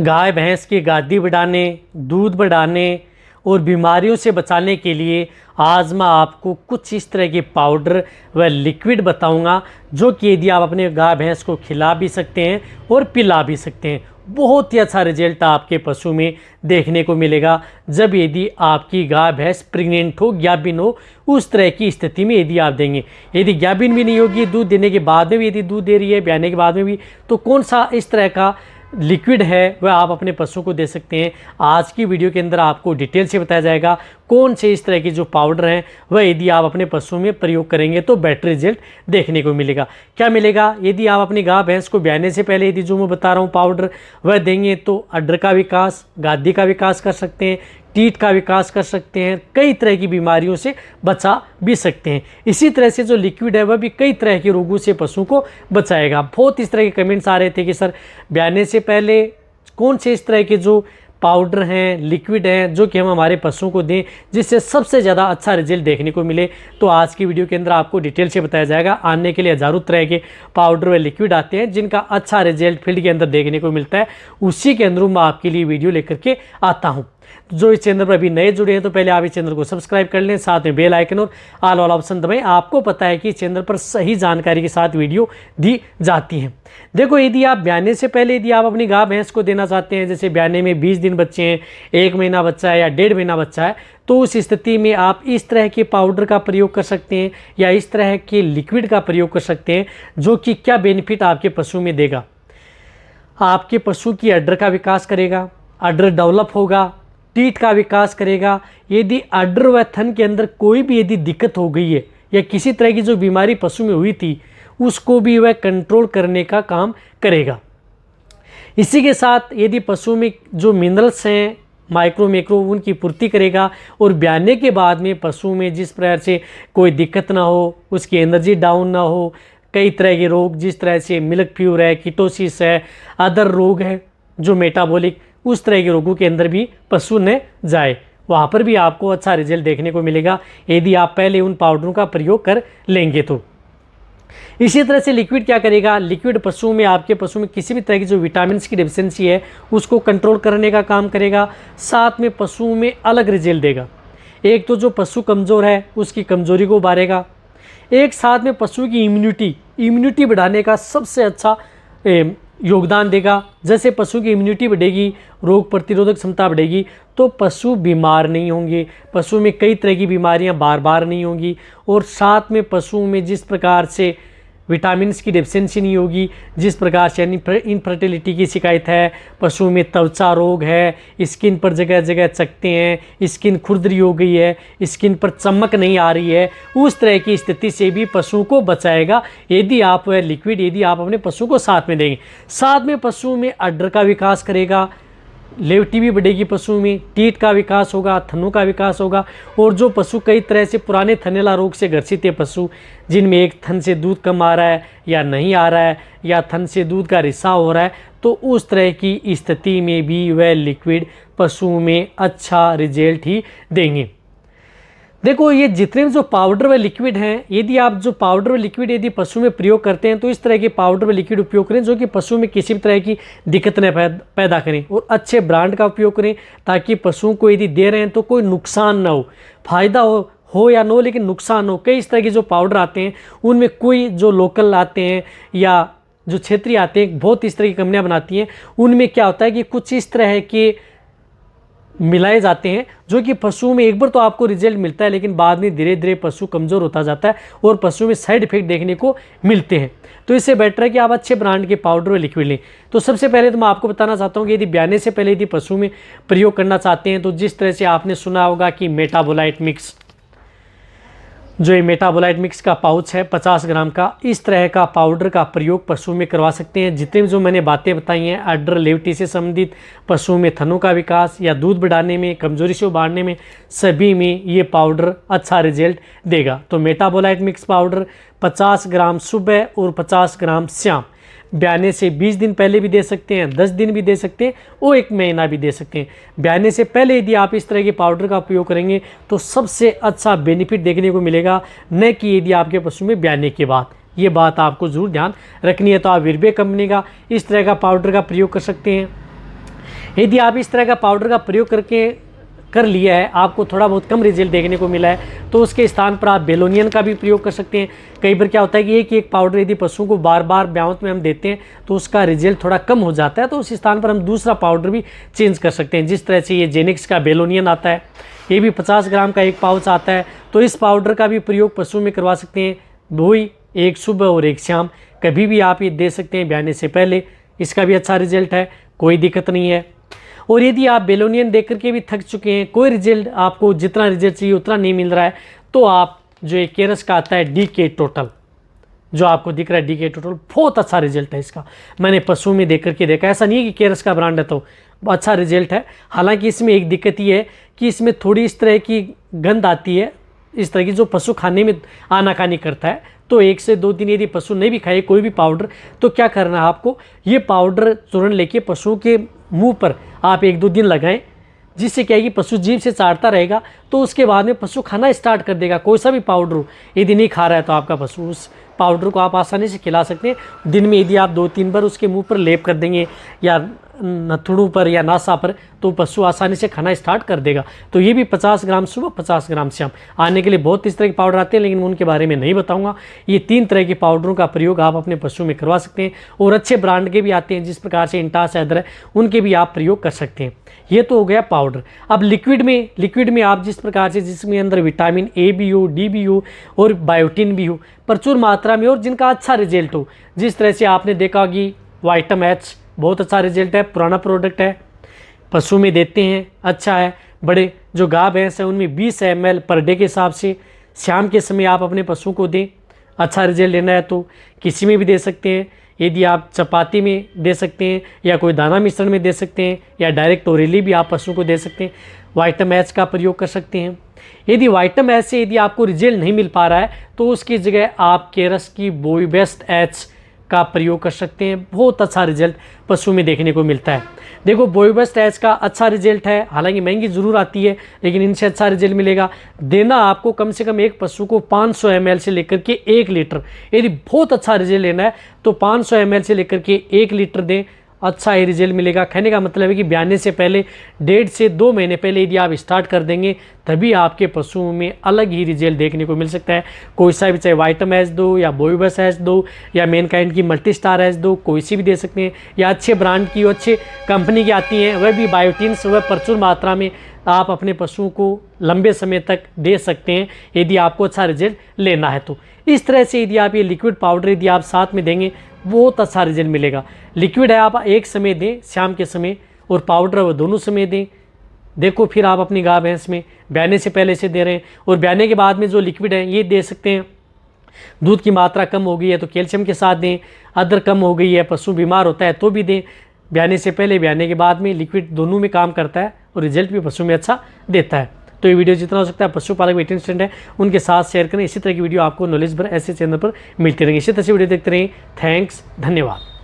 गाय भैंस की गादी बढ़ाने, दूध बढ़ाने और बीमारियों से बचाने के लिए आज मैं आपको कुछ इस तरह के पाउडर व लिक्विड बताऊंगा, जो कि यदि आप अपने गाय भैंस को खिला भी सकते हैं और पिला भी सकते हैं। बहुत ही अच्छा रिजल्ट आपके पशु में देखने को मिलेगा जब यदि आपकी गाय भैंस प्रेग्नेंट हो, ज्ञाबिन हो, उस तरह की स्थिति में यदि आप देंगे। यदि ज्ञाबिन भी नहीं होगी, दूध देने के बाद में भी यदि दूध दे रही है, ब्याने के बाद में भी, तो कौन सा इस तरह का लिक्विड है वह आप अपने पशु को दे सकते हैं। आज की वीडियो के अंदर आपको डिटेल से बताया जाएगा कौन से इस तरह के जो पाउडर हैं वह यदि आप अपने पशु में प्रयोग करेंगे तो बेटर रिजल्ट देखने को मिलेगा। क्या मिलेगा? यदि आप अपनी गाय भैंस को ब्याने से पहले यदि जो मैं बता रहा हूँ पाउडर वह देंगे तो अड्डर का विकास, गादी का विकास कर सकते हैं, टीथ का विकास कर सकते हैं, कई तरह की बीमारियों से बचा भी सकते हैं। इसी तरह से जो लिक्विड है वह भी कई तरह के रोगों से पशु को बचाएगा। बहुत इस तरह के कमेंट्स आ रहे थे कि सर ब्याने से पहले कौन से इस तरह के जो पाउडर हैं, लिक्विड हैं, जो कि हम हमारे पशुओं को दें जिससे सबसे ज़्यादा अच्छा रिजल्ट देखने को मिले। तो आज की वीडियो के अंदर आपको डिटेल से बताया जाएगा। आने के लिए हज़ारों तरह के पाउडर व लिक्विड आते हैं जिनका अच्छा रिजल्ट फील्ड के अंदर देखने को मिलता है। उसी के अंदर मैं आपके लिए वीडियो लेकर के आता हूँ। जो इस चैनल पर अभी नए जुड़े हैं तो पहले आप इस चैनल को सब्सक्राइब कर लें, साथ में बेल आइकन और ऑल वाला ऑप्शन दबाएं। आपको पता है कि इस चैनल पर सही जानकारी के साथ वीडियो दी जाती है। देखो, यदि आप ब्याने से पहले यदि आप अपनी गाय भैंस को देना चाहते हैं, जैसे ब्याने में 20 दिन बच्चे हैं, 1 महीना बच्चा है या 1.5 महीना बच्चा है, तो उस स्थिति में आप इस तरह के पाउडर का प्रयोग कर सकते हैं या इस तरह के लिक्विड का प्रयोग कर सकते हैं, जो कि क्या बेनिफिट आपके पशु में देगा। आपके पशु की अड्डर का विकास करेगा, अड्डर डेवलप होगा, टीथ का विकास करेगा। यदि अड्डर व थन के अंदर कोई भी यदि दिक्कत हो गई है या किसी तरह की जो बीमारी पशु में हुई थी उसको भी वह कंट्रोल करने का काम करेगा। इसी के साथ यदि पशु में जो मिनरल्स हैं, माइक्रो मैक्रो, उनकी पूर्ति करेगा और ब्याने के बाद में पशु में जिस प्रकार से कोई दिक्कत ना हो, उसकी एनर्जी डाउन ना हो, कई तरह के रोग जिस तरह से मिल्क फ्यूर है, कीटोसिस है, अदर रोग है जो मेटाबॉलिक, उस तरह के रोगों के अंदर भी पशु न जाए, वहाँ पर भी आपको अच्छा रिजल्ट देखने को मिलेगा यदि आप पहले उन पाउडरों का प्रयोग कर लेंगे तो। इसी तरह से लिक्विड क्या करेगा? लिक्विड पशु में, आपके पशु में किसी भी तरह की जो विटामिन की डेफिशिएंसी है उसको कंट्रोल करने का काम करेगा, साथ में पशु में अलग रिजल्ट देगा। एक तो जो पशु कमज़ोर है उसकी कमज़ोरी को उभारेगा, एक साथ में पशु की इम्यूनिटी बढ़ाने का सबसे अच्छा योगदान देगा। जैसे पशु की इम्यूनिटी बढ़ेगी, रोग प्रतिरोधक क्षमता बढ़ेगी, तो पशु बीमार नहीं होंगे, पशु में कई तरह की बीमारियां बार बार नहीं होंगी, और साथ में पशुओं में जिस प्रकार से विटामिन की डेफिशिएंसी नहीं होगी, जिस प्रकार से इनफर्टिलिटी की शिकायत है, पशु में त्वचा रोग है, स्किन पर जगह जगह चकते हैं, स्किन खुरदरी हो गई है, स्किन पर चमक नहीं आ रही है, उस तरह की स्थिति से भी पशु को बचाएगा यदि आप वह लिक्विड यदि आप अपने पशु को साथ में देंगे। साथ में पशु में अड्डर का विकास करेगा, लेवटी भी बढ़ेगी, पशु में टीथ का विकास होगा, थनों का विकास होगा। और जो पशु कई तरह से पुराने थनैला रोग से ग्रसित है, पशु जिनमें एक थन से दूध कम आ रहा है या नहीं आ रहा है या थन से दूध का रिसाव हो रहा है, तो उस तरह की स्थिति में भी वह लिक्विड पशु में अच्छा रिजल्ट ही देंगे। देखो, ये जितने भी जो पाउडर व लिक्विड हैं, यदि आप जो पाउडर व लिक्विड यदि पशु में प्रयोग करते हैं तो इस तरह के पाउडर व लिक्विड उपयोग करें जो कि पशु में किसी भी तरह की दिक्कत न पैदा करें, और अच्छे ब्रांड का उपयोग करें ताकि पशुओं को यदि दे रहे हैं तो कोई नुकसान ना हो, फायदा हो या ना हो, लेकिन नुकसान हो। कई इस तरह के जो पाउडर आते हैं उनमें कोई जो लोकल आते हैं या जो क्षेत्रीय आते हैं, बहुत इस तरह की कंपनियाँ बनाती हैं, उनमें क्या होता है कि कुछ इस तरह के मिलाए जाते हैं जो कि पशु में एक बार तो आपको रिजल्ट मिलता है, लेकिन बाद में धीरे धीरे पशु कमज़ोर होता जाता है और पशु में साइड इफेक्ट देखने को मिलते हैं। तो इससे बेटर है कि आप अच्छे ब्रांड के पाउडर व लिक्विड लें। तो सबसे पहले तो मैं आपको बताना चाहता हूँ कि यदि ब्याने से पहले यदि पशु में प्रयोग करना चाहते हैं तो जिस तरह से आपने सुना होगा कि मेटाबोलाइट मिक्स, जो ये मेटाबोलाइट मिक्स का पाउच है 50 ग्राम का, इस तरह का पाउडर का प्रयोग पशु में करवा सकते हैं। जितने भी जो मैंने बातें बताई हैं अड्डर लेवटी से संबंधित, पशु में थनों का विकास या दूध बढ़ाने में, कमजोरी से उबारने में, सभी में ये पाउडर अच्छा रिजल्ट देगा। तो मेटाबोलाइट मिक्स पाउडर 50 ग्राम सुबह और 50 ग्राम शाम, ब्याने से 20 दिन पहले भी दे सकते हैं, 10 दिन भी दे सकते हैं और 1 महीना भी दे सकते हैं। ब्याने से पहले यदि आप इस तरह के पाउडर का उपयोग करेंगे तो सबसे अच्छा बेनिफिट देखने को मिलेगा, न कि यदि आपके पशु में ब्याने के बाद। ये बात आपको जरूर ध्यान रखनी है। तो आप वीरबे कंपनी का इस तरह का पाउडर का प्रयोग कर सकते हैं। यदि आप इस तरह का पाउडर का प्रयोग कर लिया है, आपको थोड़ा बहुत कम रिजल्ट देखने को मिला है, तो उसके स्थान पर आप बेलोनियन का भी प्रयोग कर सकते हैं। कई बार क्या होता है कि एक पाउडर यदि पशुओं को बार बार ब्यावत में हम देते हैं तो उसका रिजल्ट थोड़ा कम हो जाता है, तो उस स्थान पर हम दूसरा पाउडर भी चेंज कर सकते हैं। जिस तरह से ये जेनिक्स का बेलोनियन आता है, ये भी 50 ग्राम का एक पाउच आता है, तो इस पाउडर का भी प्रयोग पशुओं में करवा सकते हैं। दो ही, एक सुबह और एक शाम, कभी भी आप ये दे सकते हैं ब्याने से पहले। इसका भी अच्छा रिजल्ट है, कोई दिक्कत नहीं है। और यदि आप बेलोनियन देख करके भी थक चुके हैं, कोई रिजल्ट आपको जितना रिजल्ट चाहिए उतना नहीं मिल रहा है, तो आप जो एक केरस का आता है DK टोटल, जो आपको दिख रहा है DK टोटल, बहुत अच्छा रिजल्ट है इसका। मैंने पशु में देख करके देखा, ऐसा नहीं है कि केरस का ब्रांड है तो अच्छा रिजल्ट है। हालांकि इसमें एक दिक्कत ये है कि इसमें थोड़ी इस तरह की गंध आती है, इस तरह की, जो पशु खाने में आनाकानी करता है। तो 1 से 2 दिन यदि पशु नहीं भी खाए कोई भी पाउडर, तो क्या करना है आपको, ये पाउडर चूर्ण लेके पशुओं के मुंह पर आप 1-2 दिन लगाएं, जिससे क्या है कि पशु जीभ से चाटता रहेगा, तो उसके बाद में पशु खाना स्टार्ट कर देगा। कोई सा भी पाउडर हो, यदि नहीं खा रहा है तो आपका पशु, उस पाउडर को आप आसानी से खिला सकते हैं। दिन में यदि आप 2-3 बार उसके मुंह पर लेप कर देंगे या नथुड़ों पर या नासा पर, तो पशु आसानी से खाना स्टार्ट कर देगा। तो ये भी 50 ग्राम सुबह, 50 ग्राम शाम। आने के लिए बहुत इस तरह के पाउडर आते हैं, लेकिन उनके बारे में नहीं बताऊंगा। ये 3 तरह के पाउडरों का प्रयोग आप अपने पशु में करवा सकते हैं, और अच्छे ब्रांड के भी आते हैं, जिस प्रकार से इंटास हैदर है, उनके भी आप प्रयोग कर सकते हैं। ये तो हो गया पाउडर। अब लिक्विड में आप जिस प्रकार से, जिसमें अंदर विटामिन A भी हो, D भी हो और बायोटिन भी हो प्रचुर मात्रा में, और जिनका अच्छा रिजल्ट हो, जिस तरह से आपने देखा कि वाइटम H बहुत अच्छा रिजल्ट है, पुराना प्रोडक्ट है, पशु में देते हैं, अच्छा है। बड़े जो गाय भैंस है उनमें 20 ml पर डे के हिसाब से शाम के समय आप अपने पशु को दें। अच्छा रिजल्ट लेना है तो किसी में भी दे सकते हैं, यदि आप चपाती में दे सकते हैं या कोई दाना मिश्रण में दे सकते हैं, या डायरेक्ट ओरली भी आप पशु को दे सकते हैं। वाइटम H का प्रयोग कर सकते हैं। यदि वाइटम H से यदि आपको रिजल्ट नहीं मिल पा रहा है, तो उसकी जगह आप केरस की बोईबेस्ट H का प्रयोग कर सकते हैं। बहुत अच्छा रिजल्ट पशु में देखने को मिलता है। देखो, बोईबेस्ट H का अच्छा रिजल्ट है, हालांकि महंगी ज़रूर आती है, लेकिन इनसे अच्छा रिजल्ट मिलेगा। देना आपको कम से कम एक पशु को 500 ml से लेकर के 1 लीटर। यदि बहुत अच्छा रिजल्ट लेना है तो 500 ml से लेकर के 1 लीटर दें, अच्छा ही रिजल्ट मिलेगा। कहने का मतलब है कि ब्याने से पहले 1.5 से 2 महीने पहले यदि आप स्टार्ट कर देंगे, तभी आपके पशुओं में अलग ही रिजल्ट देखने को मिल सकता है। कोई सा भी, चाहे वाइटम H दो या बोईबस H दो या मैनकाइंड की मल्टीस्टार H दो, कोई सी भी दे सकते हैं, या अच्छे ब्रांड की, अच्छे कंपनी की आती हैं, वह भी बायोटिन्स, वह प्रचुर मात्रा में आप अपने पशुओं को लंबे समय तक दे सकते हैं, यदि आपको अच्छा रिजल्ट लेना है तो। इस तरह से यदि आप ये लिक्विड पाउडर यदि आप साथ में देंगे, बहुत अच्छा रिजल्ट मिलेगा। लिक्विड है आप एक समय दें, शाम के समय, और पाउडर है वो दोनों समय दें। देखो, फिर आप अपनी गाय भैंस में ब्याने से पहले से दे रहे हैं, और ब्याने के बाद में जो लिक्विड है ये दे सकते हैं। दूध की मात्रा कम हो गई है तो कैल्शियम के साथ दें, अदर कम हो गई है, पशु बीमार होता है तो भी दें। ब्याने से पहले, ब्याने के बाद में लिक्विड दोनों में काम करता है, और रिजल्ट भी पशु में अच्छा देता है। तो ये वीडियो जितना हो सकता है पशुपालक भी इंटरेस्टेड है उनके साथ शेयर करें। इसी तरह की वीडियो आपको नॉलेज भर ऐसे चैनल पर मिलती रहेंगी। इसी तरह से वीडियो देखते रहें। थैंक्स, धन्यवाद।